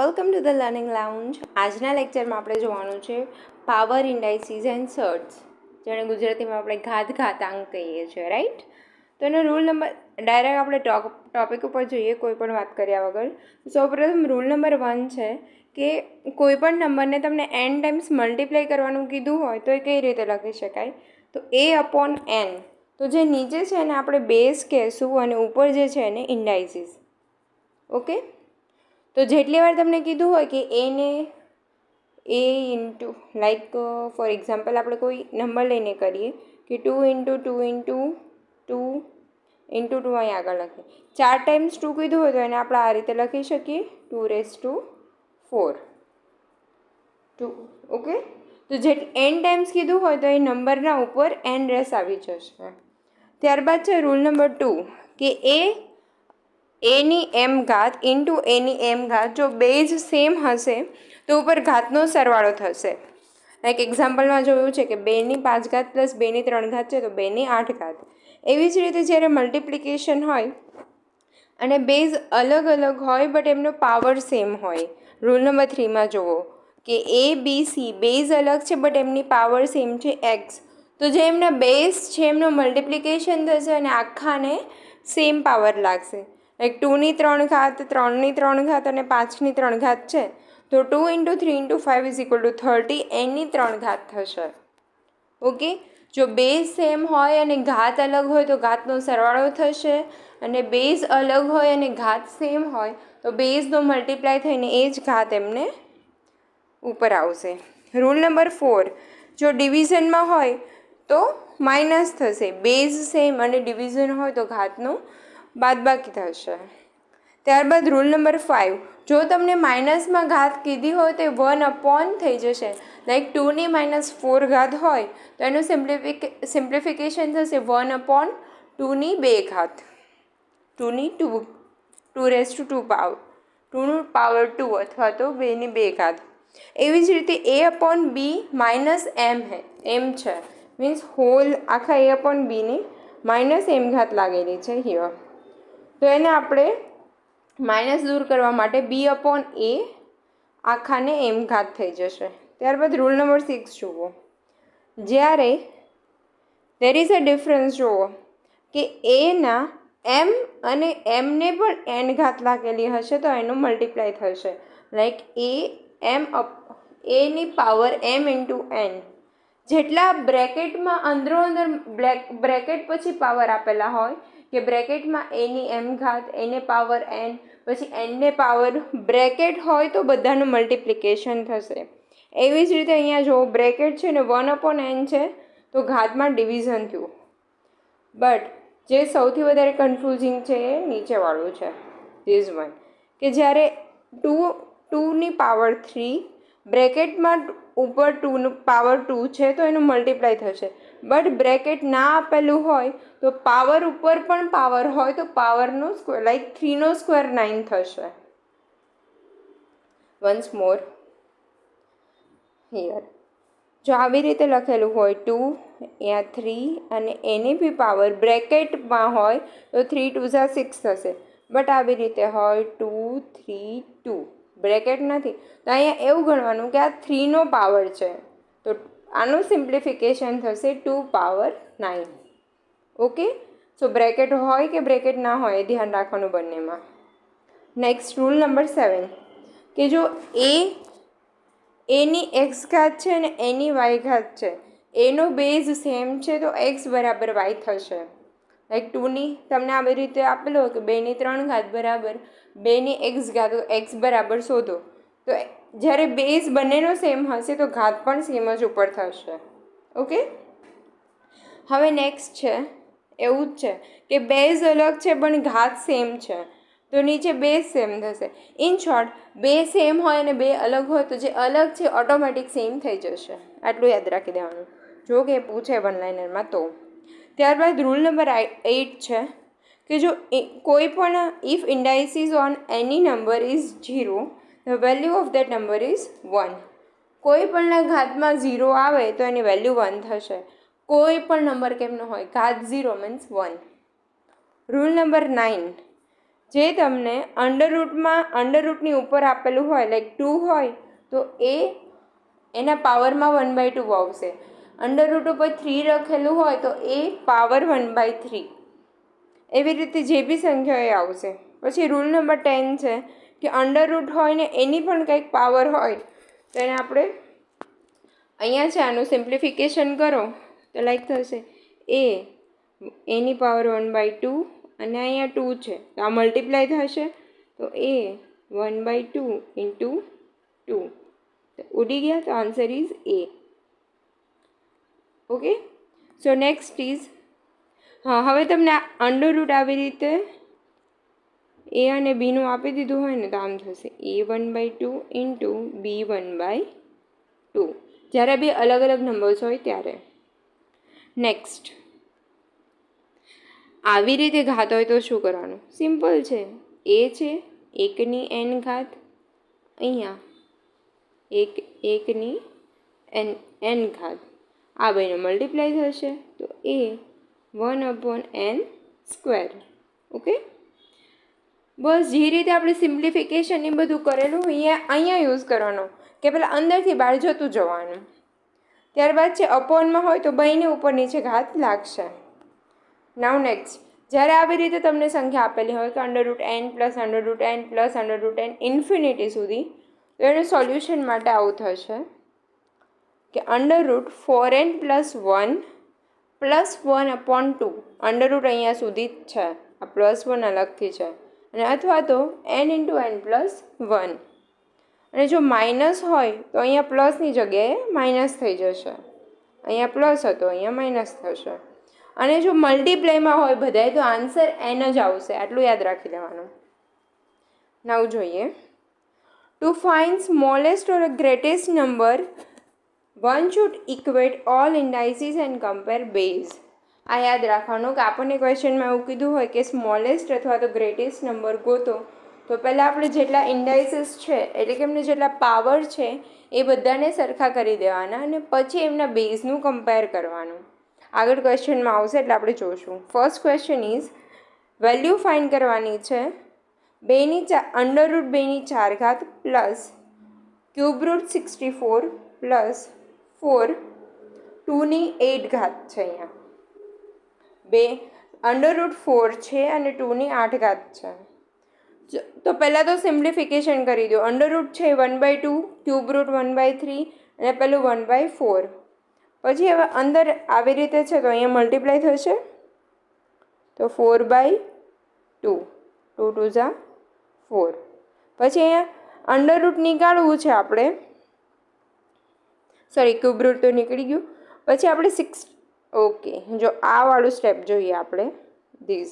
Welcome to the learning lounge. આજના લેક્ચરમાં આપણે જોવાનું છે પાવર ઇન્ડાઇસીસ એન્ડ સર્ટ્સ, જેને ગુજરાતીમાં આપણે ઘાતાંક કહીએ છીએ, રાઈટ. તો એનો રૂલ નંબર ડાયરેક્ટ આપણે ટોપિક ઉપર જોઈએ કોઈ પણ વાત કર્યા વગર. સૌપ્રથમ રૂલ નંબર 1 છે કે કોઈ પણ નંબરને તમને n ટાઈમ્સ મલ્ટીપ્લાય કરવાનું કીધું હોય તો એ કઈ રીતે લખી શકાય, તો a/n. તો જે નીચે છે એને આપણે બેઝ કહેશું અને ઉપર જે છે એને ઇન્ડાઇસીસ. ઓકે, તો જેટલી વાર તમને કીધું હોય કે એને એ ઇન્ટુ લાઈક ફોર એક્ઝામ્પલ આપણે કોઈ નંબર લઈને કરીએ કે 2 × 2 × 2 × 2 અહીં આગળ લખીએ. 4 ટાઈમ્સ 2 કીધું હોય તો એને આપણે આ રીતે લખી શકીએ 2⁴. 2. ઓકે, તો જે n ટાઈમ્સ કીધું હોય તો એ નંબરના ઉપર n રેસ આવી જશે. ત્યારબાદ છે રૂલ નંબર 2 કે એની m ઘાત ઇન્ટુ એની m ઘાત. જો બેઝ સેમ હશે તો ઉપર ઘાતનો સરવાળો થશે. લાઈક એક્ઝામ્પલમાં જોયું છે કે 2⁵ પ્લસ 2⁵ છે તો 2⁸. એવી જ રીતે જ્યારે મલ્ટિપ્લિકેશન હોય અને બેઝ અલગ અલગ હોય બટ એમનો પાવર સેમ હોય. રૂલ નંબર 3માં જુઓ કે ABC બેઝ અલગ છે બટ એમની પાવર સેમ છે x. તો જે એમના બેઝ છે એમનું મલ્ટિપ્લિકેશન થશે અને આખાને સેમ પાવર લાગશે. લાઈક 2⁵ 3⁵ અને 5⁵ છે તો 2 × 3 × 5 = 30 n⁵ થશે. ઓકે, જો બેઝ સેમ હોય અને ઘાત અલગ હોય તો ઘાતનો સરવાળો થશે, અને બેઝ અલગ હોય અને ઘાત સેમ હોય તો બેઝનો મલ્ટીપ્લાય થઈને એ જ ઘાત એમને ઉપર આવશે. રૂલ નંબર 4, જો ડિવિઝનમાં હોય તો માઇનસ થશે. બેઝ સેમ અને ડિવિઝન હોય તો ઘાતનું બાદબાકી થશે. ત્યારબાદ રૂલ નંબર 5, જો તમને માઇનસમાં ઘાત કીધી હોય તો 1/, થઈ જશે. લાઈક 2⁻⁴ ઘાત હોય તો એનું સિમ્પ્લિફિકેશન થશે 1/2 ઘાત. 2 પાવર 2 અથવા તો 2 ઘાત. એવી જ રીતે a/b -m છે, મીન્સ હોલ આખા a/b ની -m ઘાત લાગેલી છે હિયર. તો એને આપણે માઇનસ દૂર કરવા માટે b/a આખાને m ઘાત થઈ જશે. ત્યારબાદ રૂલ નંબર 6 જુઓ, જ્યારે દેર ઇઝ અ ડિફરન્સ જુઓ કે એના m અને mને પણ n ઘાત લાગેલી હશે તો એનું મલ્ટીપ્લાય થશે. લાઈક એની પાવર m × n. જેટલા બ્રેકેટમાં અંદરો અંદર બ્રેકેટ પછી પાવર આપેલા હોય કે બ્રેકેટમાં એની m ઘાત, એને પાવર n, પછી nને પાવર બ્રેકેટ હોય તો બધાનું મલ્ટિપ્લિકેશન થશે. એવી જ રીતે અહીંયા જો બ્રેકેટ છે ને 1/n છે તો ઘાતમાં ડિવિઝન થયું. બટ જે સૌથી વધારે કન્ફ્યુઝિંગ છે એ નીચેવાળું છે, ધીઝ વન, કે જ્યારે 2ની પાવર 3 બ્રેકેટમાં ઉપર 2 છે તો એનું મલ્ટીપ્લાય થશે. બટ બ્રેકેટ ના આપેલું હોય તો પાવર ઉપર પણ પાવર હોય તો પાવરનો સ્ક્વેર, લાઈક 3² 9 થશે. વન્સ મોર હિયર, જો આવી રીતે લખેલું હોય 2 અહીંયા 3 અને એની બી પાવર બ્રેકેટમાં હોય તો 3 × 2 = 6 થશે. બટ આવી રીતે હોય 2 3 2 બ્રેકેટ નથી તો અહીંયા એવું ગણવાનું કે આ 3નો પાવર છે તો આનું સિમ્પ્લિફિકેશન થશે 2 પાવર 9. ઓકે, સો બ્રેકેટ હોય કે બ્રેકેટ ના હોય એ ધ્યાન રાખવાનું બંનેમાં. નેક્સ્ટ રૂલ નંબર 7 કે જો એની x ઘાત છે અને એની y ઘાત છે, એનો બેઝ સેમ છે તો x બરાબર y થશે. લાઈક 2ની તમને આવી રીતે આપેલો હોય કે 2⁵ બરાબર 2x ઘાત, તો x બરાબર શોધો. તો જ્યારે બેઝ બંનેનો સેમ હશે તો ઘાત પણ સેમ જ ઉપર થશે. ઓકે, હવે નેક્સ્ટ છે એવું જ છે કે બેઝ અલગ છે પણ ઘાત સેમ છે તો નીચે બેઝ સેમ થશે. ઇન શોર્ટ, બે સેમ હોય અને બે અલગ હોય તો જે અલગ છે ઓટોમેટિક સેમ થઈ જશે. આટલું યાદ રાખી દેવાનું જો કે પૂછે વન લાઇનરમાં તો. ત્યારબાદ રૂલ નંબર 8 છે કે જો કોઈ પણ if ઇન્ડાઇસીસ on any number is 0, the value of that number is 1. કોઈ પણના ઘાતમાં 0 આવે તો એની વેલ્યુ 1 થશે. કોઈ પણ નંબર કેમનો હોય, ઘાત 0 મીન્સ 1. રૂલ નંબર 9 જે તમને અંડરરૂટની ઉપર આપેલું હોય લાઈક 2 હોય તો એના પાવરમાં 1/2 આવશે. અંડરરૂટ ઉપર 3 લખેલું હોય તો એ પાવર 1/3. એવી રીતે જે બી સંખ્યા એ આવશે. પછી રૂલ નંબર 10 છે કે અંડરરૂટ હોય ને એની પણ કંઈક પાવર હોય તો એને આપણે અહીંયા છે આનું સિમ્પ્લિફિકેશન કરો તો લાઈક થશે એની પાવર 1/2 અને અહીંયા 2 છે તો આ મલ્ટીપ્લાય થશે તો 1/2 ઇન્ટુ 2 ઉડી ગયા તો answer is A. Okay, so next is હવે તમને અંડરરૂટ આવી રીતે A અને Bનું આપી દીધું હોય ને તો આમ થશે A1/2 ઇન્ટુ B1/2 જ્યારે બે અલગ અલગ નંબર્સ હોય ત્યારે. નેક્સ્ટ આવી રીતે ઘાત હોય તો શું કરવાનું? સિમ્પલ છે. A છે 1ની n ઘાત, અહીંયા 1ની n ઘાત, આ બેનો મલ્ટીપ્લાય થશે તો A 1/n². ઓકે, બસ જે રીતે આપણે સિમ્પ્લિફિકેશન એ બધું કરેલું અહીંયા યુઝ કરવાનો કે પહેલાં અંદરથી બહાર જતું જવાનું. ત્યારબાદ છે અપોનમાં હોય તો બંને ઉપર નીચે ઘાત લાગશે. નાવ નેક્સ્ટ, જ્યારે આવી રીતે તમને સંખ્યા આપેલી હોય કે √n+√n+√n ઇન્ફિનિટી સુધી, તો એનું સોલ્યુશન માટે આવું થશે કે √4n + 1 + 1/2. અંડરરૂટ અહીંયા સુધી જ છે, આ +1 અલગથી છે, અને અથવા તો n × n + 1. અને જો માઇનસ હોય તો અહીંયા પ્લસની જગ્યાએ માઇનસ થઈ જશે. અહીંયા પ્લસ હતો, અહીંયા માઇનસ થશે. અને જો મલ્ટીપ્લાયમાં હોય બધાય તો આન્સર n જ આવશે. આટલું યાદ રાખી લેવાનું. નાવ જોઈએ, to find smallest or greatest number one should equate all indices and compare base. આ યાદ રાખવાનું કે આપણને ક્વેશ્ચનમાં એવું કીધું હોય કે સ્મોલેસ્ટ અથવા તો ગ્રેટેસ્ટ નંબર ગોતો, તો પહેલાં આપણે જેટલા ઇન્ડાઇસીસ છે એટલે કે એમને જેટલા પાવર છે એ બધાને સરખા કરી દેવાના અને પછી એમના બેઝનું કમ્પેર કરવાનું. આગળ ક્વેશ્ચનમાં આવશે એટલે આપણે જોઈશું. First question is value find કરવાની છે √2 પ્લસ ³ પ્લસ 4 2 છે. અહીંયા √4 છે અને 2 છે. તો પહેલાં તો સિમ્પ્લિફિકેશન કરી દો. અંડરરૂટ છે 1/2, ક્યુબ રૂટ 1/3 અને પેલું 1/4. પછી હવે અંદર આવી રીતે છે તો અહીંયા મલ્ટીપ્લાય થશે તો 4/2, 2 2 4. પછી અહીંયા અંડરરૂટ નીકાળવું છે આપણે, ક્યુબ રૂટ તો નીકળી ગયું. પછી આપણે 6, ઓકે, જો આ વાળું સ્ટેપ જોઈએ આપણે ધીસ,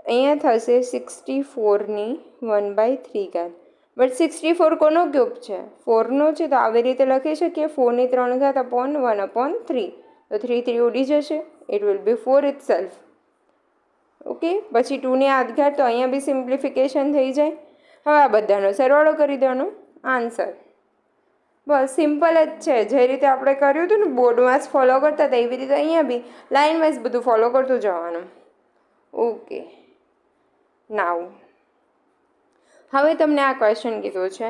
અહીંયા થશે 64ની 1/3. બટ 64 કોનો ક્યુબ છે? 4નો છે, તો આવી રીતે લખી શકીએ 4ની 3 અપોન 1/3. તો 3 3 ઉડી જશે, it will be 4 itself. Okay, પછી 2ની 8 તો અહીંયા બી સિમ્પ્લિફિકેશન થઈ જાય. હવે આ બધાનો સરવાળો કરી દેવાનો, આન્સર. બસ સિમ્પલ જ છે. જે રીતે આપણે કર્યું હતું ને બોર્ડમાં જ ફોલો કરતા હતા એવી રીતે અહીંયા બી લાઇન વાઇઝ બધું ફોલો કરતું જવાનું. ઓકે, નાવ હવે તમને આ ક્વેશ્ચન કીધું છે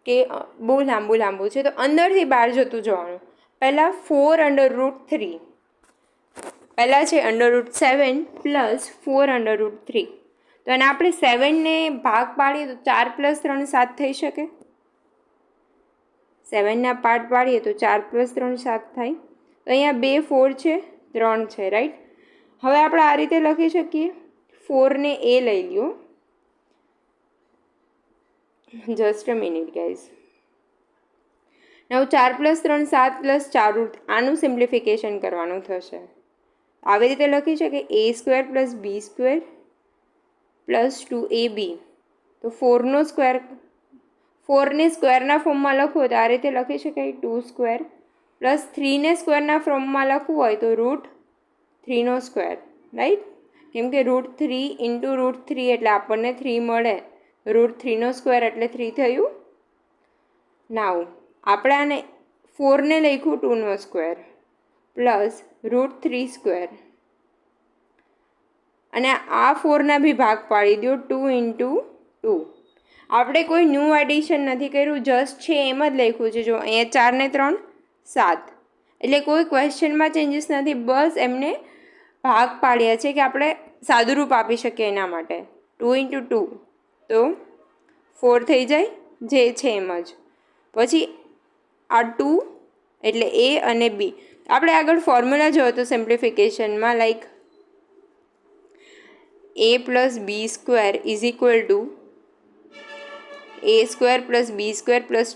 કે બહુ લાંબુ છે તો અંદરથી બહાર જતું જવાનું. પહેલાં 4√3, પહેલાં છે √7 પ્લસ 4√3. તો એને આપણે 7ને ભાગ પાડીએ તો 4 + 3 7 થઈ શકે. 7ના પાર્ટ પાડીએ તો 4 + 3 7 થાય. તો અહીંયા 2 4 છે, 3 છે, રાઈટ. હવે આપણે આ રીતે લખી શકીએ, 4ને A લઈ લ્યો. Just a minute guys. હવે 4 + 3 7 + 4 આનું સિમ્પ્લિફિકેશન કરવાનું થશે. આવી રીતે લખી શકે A² + B² + 2AB. તો 4ને સ્ક્વેરના ફોર્મમાં લખવું હોય તો આ રીતે લખી શકાય 2² પ્લસ 3ને સ્ક્વેરના ફોર્મમાં લખવું હોય તો √3², રાઈટ. કેમ કે √3 × √3 એટલે આપણને 3 મળે. √3² એટલે 3 થયું. નાવ આપણે આને 4ને લખ્યું 2² પ્લસ √3² અને આ 4ના બી ભાગ પાડી દો 2 × 2. આપણે કોઈ ન્યૂ એડિશન નથી કર્યું, જસ્ટ છે એમ જ લખ્યું છે. જો અહીંયા 4 ને 3 7, એટલે કોઈ ક્વેશ્ચનમાં ચેન્જીસ નથી, બસ એમને ભાગ પાડ્યા છે કે આપણે સાદુરૂપ આપી શકીએ એના માટે. 2 × 2 તો 4 થઈ જાય, જે છે એમ જ. પછી આ 2 એટલે એ અને બી. આપણે આગળ ફોર્મ્યુલા જોયો તો સિમ્પ્લિફિકેશનમાં, like a + b² = a² + b² +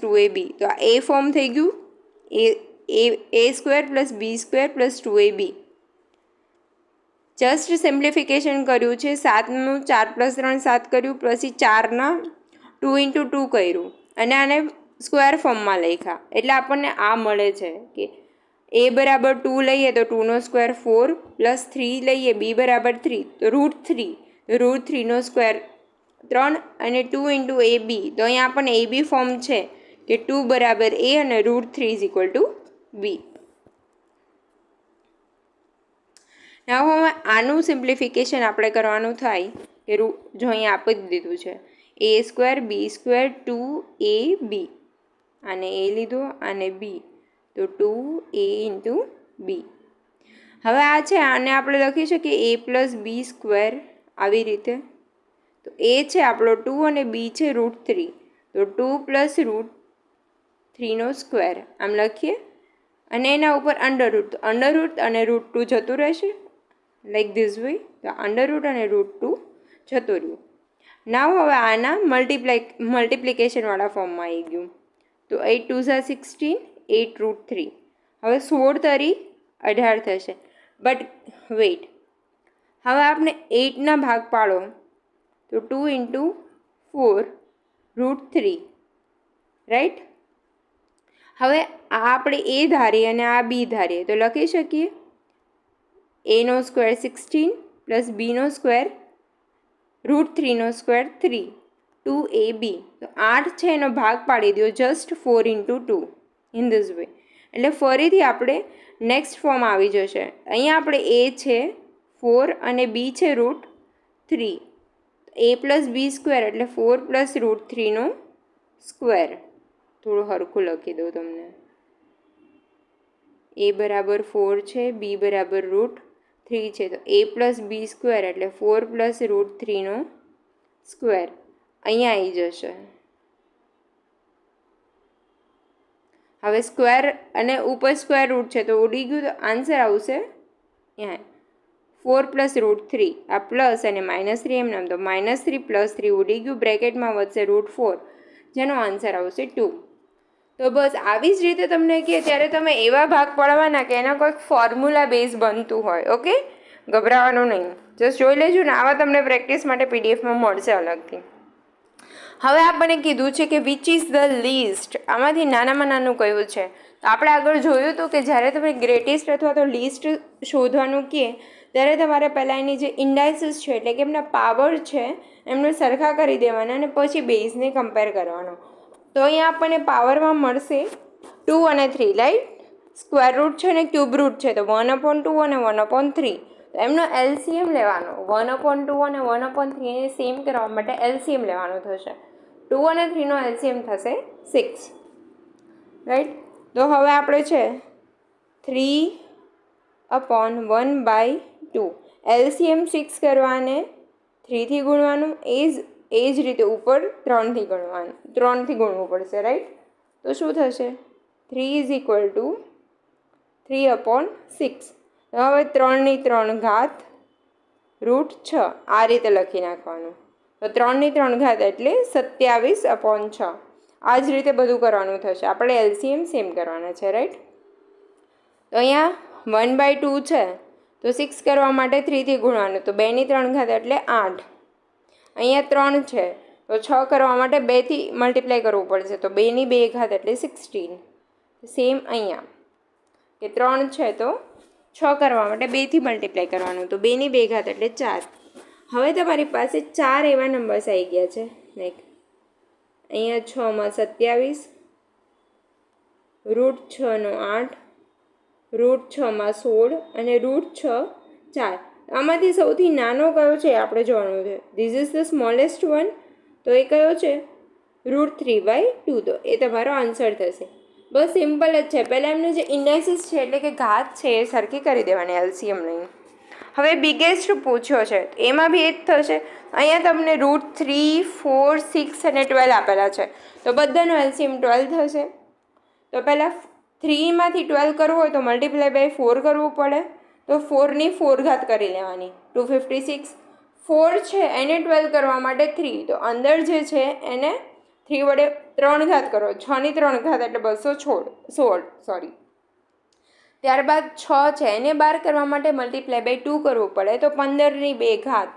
2ab. તો આ એ ફોર્મ થઈ ગયું, a² + b² + 2ab. Just simplification કર્યું છે. 7નું 4 + 3 7 કર્યું, પછી 4ના 2 × 2 કર્યું અને આને સ્ક્વેર ફોર્મમાં લખ્યા, એટલે આપણને આ મળે છે કે a = 2 લઈએ તો 2² 4 + 3 લઈએ b = 3 તો √3, √3² 3 અને 2 × ab. તો અહીંયા આપણને ab ફોર્મ છે કે 2 = a અને √3 = b. હવે આનું સિમ્પ્લિફિકેશન આપણે કરવાનું થાય કે જો અહીંયા આપી જ દીધું છે a² b² 2ab, અને a લીધો અને b, તો 2a × b. હવે આ છે, આને આપણે લખી શકીએ a + b² આવી રીતે. તો a છે આપણો 2 અને b છે √3, તો 2 + √3² આમ લખીએ, અને એના ઉપર અંડરરૂટ, તો અંડરરૂટ અને √2 જતું રહેશે, લાઈક ધીસ વે. તો અંડરરૂટ અને √2 જતું રહ્યું. નાવ હવે આના મલ્ટિપ્લિકેશનવાળા ફોર્મમાં આવી ગયું. તો 8 × 2 = 16, 8 √3. હવે 16 તરી 18 થશે. બટ વેઇટ, હવે આપણે 8ના ભાગ પાડો તો 2 × 4 √3, રાઈટ. હવે આ આપણે એ ધારીએ અને આ બી ધારીએ તો લખી શકીએ a² 16 + b² √3² 3, 2ab. તો 8 છે એનો ભાગ પાડી દો જસ્ટ 4 × 2 ઇન ધીસ વે, એટલે ફરીથી આપણે નેક્સ્ટ ફોર્મ આવી જશે. અહીંયા આપણે a છે 4 અને b છે √3, a + b² એટલે 4 + √3². થોડું હરખું લખી દઉં તમને. a = 4 છે, b = √3 છે, તો a + b² એટલે 4 + √3². અહીંયા આવી જશે. હવે સ્ક્વેર અને ઉપર સ્ક્વેર રૂટ છે તો ઉડી ગયું, તો આન્સર આવશે અહીંયા 4 + √3, આ પ્લસ અને -3 એમ નામ, તો -3 + 3 ઉડી ગયું, બ્રેકેટમાં વધશે √4, જેનો આન્સર આવશે 2. તો બસ આવી જ રીતે તમને કહે ત્યારે તમે એવા ભાગ પાડવાના કે એના કોઈક ફોર્મ્યુલા બેઝ બનતું હોય. ઓકે, ગભરાવાનું નહીં, જસ્ટ જોઈ લેજો ને. આવા તમને પ્રેક્ટિસ માટે પીડીએફમાં મળશે અલગથી. હવે આપણને કીધું છે કે વિચ ઇઝ ધ લીસ્ટ, આમાંથી નાનામાં નાનું કયું છે. તો આપણે આગળ જોયું હતું કે જ્યારે તમે ગ્રેટેસ્ટ અથવા તો લીસ્ટ શોધવાનું કહે ત્યારે તમારે પહેલાં એની જે ઇન્ડાઇસીસ છે એટલે કે એમના પાવર છે એમને સરખા કરી દેવાના અને પછી બેઝને કમ્પેર કરવાનો. તો અહીંયા આપણને પાવરમાં મળશે 2 અને 3, રાઈટ. સ્ક્વેર રૂટ છે ને ક્યુબ રૂટ છે, તો 1/2 અને 1/3. તો એમનો એલસીએમ લેવાનો, 1/2 અને 1/3 ને સેમ કરવા માટે એલસીએમ લેવાનો થશે. 2 અને 3નો એલસીએમ થશે 6, રાઈટ. તો હવે આપણે છે 3/1/2, એલસીએમ 6 કરવાને 3થી ગુણવાનું, એ જ રીતે ઉપર 3થી ગુણવું પડશે, રાઈટ. તો શું થશે 3 = 3/6. હવે 3ની 3 ઘાત √6 આ રીતે લખી નાખવાનું. તો 3ની 3 ઘાત એટલે 27/6. આ જ રીતે બધું કરવાનું થશે. આપણે એલસીએમ સેમ કરવાના છે, રાઈટ. તો અહીંયા 1/2 છે તો 6 કરવા માટે 3થી ગુણવાનું, તો 2ની 3 ઘાત એટલે 8. અહીંયા 3 છે તો 6 કરવા માટે 2થી મલ્ટીપ્લાય કરવું પડશે, તો 2ની 2 ઘાત એટલે 16. સેમ અહીંયા કે 3 છે તો 6 કરવા માટે 2થી મલ્ટીપ્લાય કરવાનું, તો 2ની 2 ઘાત એટલે 4. હવે તમારી પાસે 4 એવા નંબર્સ આવી ગયા છે, લાઈક અહીંયા 6માં 27, √6 નો 8, √6માં 16 અને √6 4. આમાંથી સૌથી નાનો કયો છે આપણે જોવાનું છે. This is the smallest one, તો એ કયો છે? √3/2. તો એ તમારો આન્સર થશે. બસ સિમ્પલ જ છે. પહેલાં એમને જે ઇન્ડાઇસીસ છે એટલે કે ઘાત છે એ સરખી કરી દેવાની, એલસીએમ નહીં. હવે બિગેસ્ટ પૂછ્યો છે એમાં બી એ જ થશે. અહીંયા તમને √3, 4, 6 અને 12 આપેલા છે, તો બધાનો એલસીએમ 12 થશે. તો પહેલાં 3માંથી 12 કરવું હોય તો મલ્ટીપ્લાય બાય 4 કરવું પડે, તો 4ની 4 ઘાત કરી લેવાની, 256. 4 છે એને 12 કરવા માટે 3, તો અંદર જે છે એને 3 વડે 3 ઘાત કરો, 6ની 3 ઘાત એટલે 216. ત્યારબાદ 6 છે એને 12 કરવા માટે મલ્ટીપ્લાય બાય 2 કરવું પડે, તો 15ની 2 ઘાત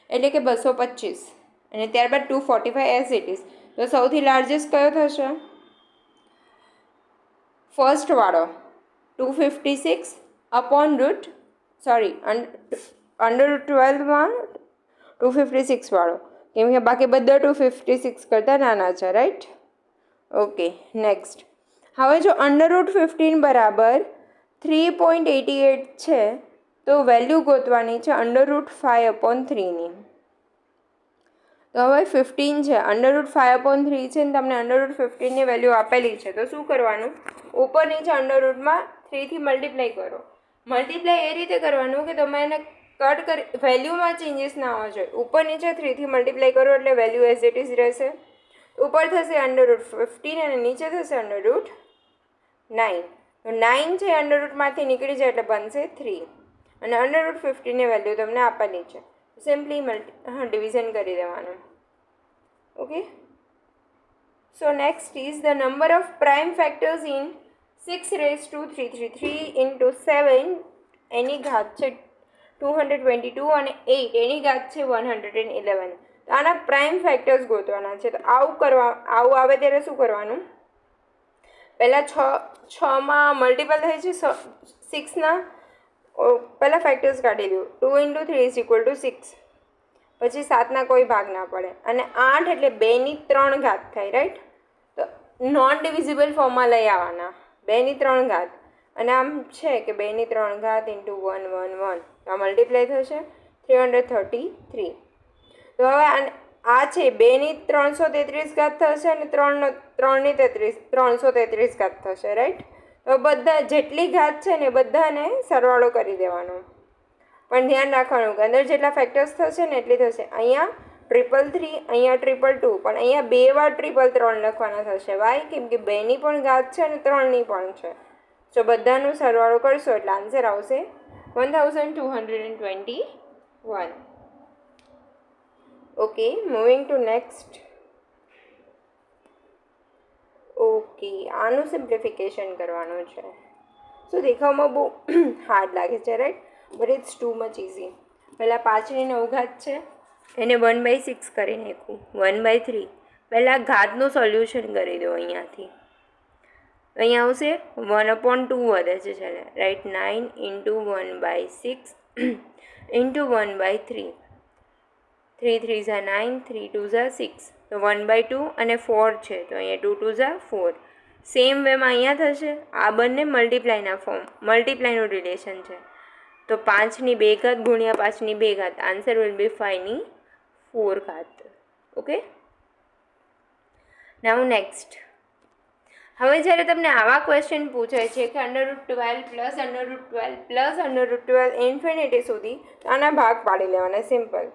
એટલે કે 225. અને ત્યારબાદ 245 એઝ ઇટ ઇઝ. તો સૌથી લાર્જેસ્ટ કયો થશે? ફર્સ્ટવાળો 256 અપોન √12માં 256 વાળો, કેમ કે બાકી બધા 256 કરતાં નાના છે, રાઈટ? Okay, next. હવે જો √15 બરાબર 3.88 છે તો વેલ્યુ ગોતવાની છે √5/3ની. તો હવે 15 છે, √5/3 છે ને તમને √15ની વેલ્યુ આપેલી છે, તો શું કરવાનું? ઉપર નીચે અંડરરૂટમાં 3થી મલ્ટીપ્લાય કરો. મલ્ટીપ્લાય એ રીતે કરવાનું કે તમે એને કટ કરી, વેલ્યુમાં ચેન્જીસ ના આવવા જોઈએ. ઉપર નીચે 3થી મલ્ટીપ્લાય કરો એટલે વેલ્યુ એઝ ઇટ ઇઝ રહેશે. ઉપર થશે √15 અને નીચે થશે √9. તો 9 છે અંડરરૂટમાંથી નીકળી જાય એટલે બનશે 3 અને √15ની વેલ્યુ તમને આપવાની છે. સિમ્પલી ડિવિઝન કરી દેવાનું. Okay, so next is the number of prime factors in 6⁻³ into 7 એની ઘાત છે 222 અને 8 એની ઘાત છે 111. તો આના પ્રાઇમ ફેક્ટર્સ ગોતવાના છે. તો આવું આવે ત્યારે શું કરવાનું? પહેલાં 6માં મલ્ટિપલ થાય છે 6ના, પહેલાં ફેક્ટર્સ કાઢી દો. 2 × 3 = 6, પછી 7ના કોઈ ભાગ ના પડે, અને 8 એટલે 2ની 3 ઘાત થાય, રાઈટ? તો નોન ડિવિઝિબલ ફોર્મમાં લઈ આવવાના, 2ની 3 ઘાત, અને આમ છે કે 2ની 3 ઘાત ઇન્ટુ 1 1 1, તો આ મલ્ટીપ્લાય થશે 333. તો હવે આ છે 2ની 333 ઘાત થશે અને 3ની 333 ઘાત થશે, રાઈટ? તો બધા જેટલી ઘાત છે ને બધાને સરવાળો કરી દેવાનો. પણ ધ્યાન રાખવાનું કે અંદર જેટલા ફેક્ટર્સ થશે ને એટલી થશે. અહીંયા 333, અહીંયા 222, પણ અહીંયા 2 વાર 333 લખવાના થશે. વાય? કેમ કે 2ની પણ ઘાત છે અને 3ની પણ છે. તો બધાનો સરવાળો કરશો એટલે આન્સર આવશે 1221. Okay, moving to next. Okay, આનું સિમ્પ્લિફિકેશન કરવાનું છે. સો દેખાવમાં બહુ હાર્ડ લાગે છે, right? But it's too much easy. પહેલાં 5ની 9 ઘાત છે એને 1/6 કરી નાખું, 1/3. પહેલાં ઘાતનું સોલ્યુશન કરી દો અહીંયાથી. અહીંયા આવશે 1/2 વધે છે છેલ્લે, રાઈટ? 9 × 1/6 × 1/3. 3 3 = 9, 3 2 = 6, તો 1/2 અને 4 છે, તો અહીંયા 2 2 = 4. સેમ વેમાં અહીંયા થશે. આ બંને મલ્ટીપ્લાયનું રિલેશન છે. તો 5ની 2 ઘાત ગુણ્યા 5ની 2 ઘાત, આન્સર વિલ બી 5ની 4 ઘાત. ઓકે, નાઉ નેક્સ્ટ. હવે જ્યારે તમને આવા ક્વેશ્ચન પૂછાય છે કે √12 ઇન્ફિનિટી સુધી, તો આના ભાગ પાડી લેવાના. સિમ્પલ.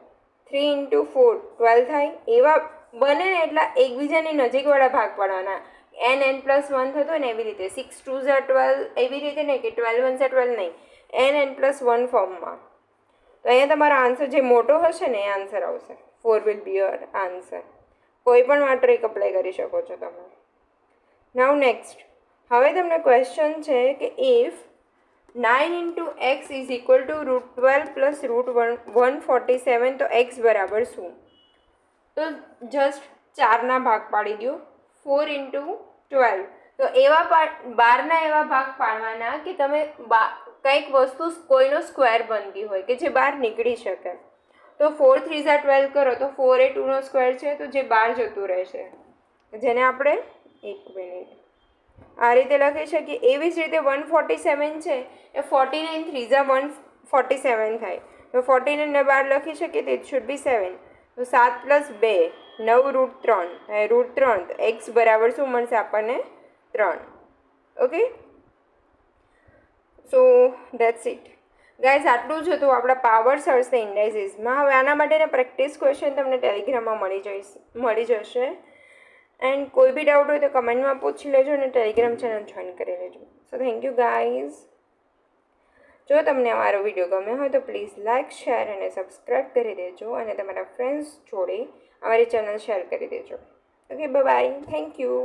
3 × 4 12 થાય. એવા બને ને એટલા એકબીજાની નજીકવાળા ભાગ પાડવાના. n+1 થતો ને એવી રીતે. 6 2 = 12 એવી રીતે નહીં કે 12 1 = 12 નહીં, n+1 ફોર્મમાં. તો અહીંયા તમારો આન્સર જે મોટો હશે ને એ આન્સર આવશે. 4 વિલ બી યોર આન્સર. કોઈ પણ માં ટ્રીક અપ્લાય કરી શકો છો તમે. નાઉ નેક્સ્ટ. હવે તમને ક્વેશ્ચન છે કે ઇફ 9 × x = √12 + √147, તો x બરાબર શું? તો જસ્ટ 4ના ભાગ પાડી દો. 4 × 12. તો એવા 12ના એવા ભાગ પાડવાના કે તમે કંઈક વસ્તુ કોઈનો સ્ક્વેર બનતી હોય કે જે બહાર નીકળી શકે. તો 4 3 = 12 કરો તો 4 એ 2નો સ્ક્વેર છે, તો જે બહાર જતું રહેશે, જેને આપણે 1 મિનિટ આ રીતે લખી શકીએ. એવી જ રીતે 147 છે એ 49 3 = 147 થાય. તો 14 અને 12 લખી શકીએ તો ઇટ શુડ બી 7. તો 7 + 2 9 √3 √3 તો એક્સ બરાબર શું મળશે આપણને 3. Okay, so that's it guys. આટલું જ હતું આપણા પાવર સર્ચ ઇન્ડાઇસીસમાં. હવે આના માટેના પ્રેક્ટિસ ક્વેશ્ચન તમને ટેલિગ્રામમાં મળી જશે. એન્ડ કોઈ બી ડાઉટ હોય તો કમેન્ટમાં પૂછી લેજો અને ટેલિગ્રામ ચેનલ જોઈન કરી લેજો. So thank you guys. જો તમને અમારો વિડીયો ગમ્યો હોય તો પ્લીઝ લાઇક, શેર અને સબસ્ક્રાઈબ કરી દેજો અને તમારા ફ્રેન્ડ્સ જોડે અમારી ચેનલ શેર કરી દેજો. Okay, bye. Thank you.